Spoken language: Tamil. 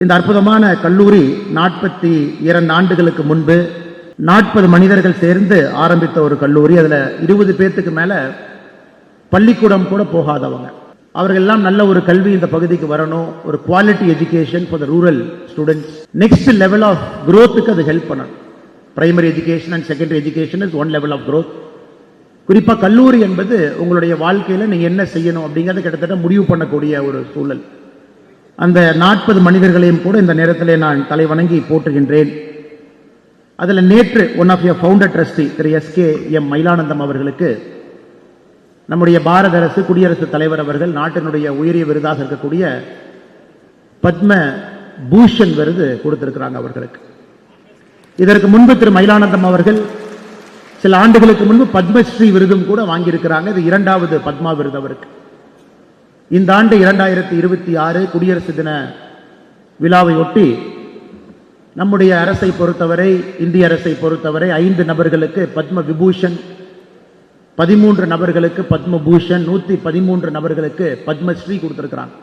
இந்த அற்புதமான கல்லூரி 42 ஆண்டுகளுக்கு முன்பு 40 மனிதர்கள் சேர்ந்து ஆரம்பித்த ஒரு கல்லூரி. அதுல 20 பேத்துக்கு மேல பள்ளிக்கூடம் கூட போகாதவங்க. அவர்கள் எல்லாம் நல்ல ஒரு கல்வி இந்த பகுதிக்கு வரணும், ஒரு quality education for the rural students. Next level of growthக்கு அது ஹெல்ப் பண்ணணும். Primary education and secondary education is one level of growth. குறிப்பா கல்லூரி என்பது உங்களுடைய வாழ்க்கையில நீங்க என்ன செய்யணும் அப்படிங்கறது கிட்டத்தட்ட முடிவு பண்ணக்கூடிய ஒரு சூழல். அந்த 40 மனிதர்களையும் கூட இந்த நேரத்திலே நான் தலை வணங்கி போற்றுகின்றேன். அதில் நேற்று one of your founder trustee திரு SKM மயிலானந்தம் அவர்களுக்கு நம்முடைய பாரத அரசு, குடியரசுத் தலைவர் அவர்கள் நாட்டினுடைய உயரிய விருதாக இருக்கக்கூடிய பத்ம பூஷன் விருது கொடுத்திருக்கிறாங்க அவர்களுக்கு. இதற்கு முன்பு திரு மயிலானந்தம் அவர்கள் சில ஆண்டுகளுக்கு முன்பு பத்மஸ்ரீ விருதும் கூட வாங்கியிருக்கிறாங்க. இது 2வது பத்மா விருது அவருக்கு. இந்த ஆண்டு 2026 குடியரசு தின விழாவை ஒட்டி நம்முடைய அரசை பொறுத்தவரை, இந்திய அரசை பொறுத்தவரை 5 நபர்களுக்கு பத்ம விபூஷன், 13 நபர்களுக்கு பத்ம பூஷன், 113 நபர்களுக்கு பத்மஸ்ரீ கொடுத்திருக்கிறாங்க.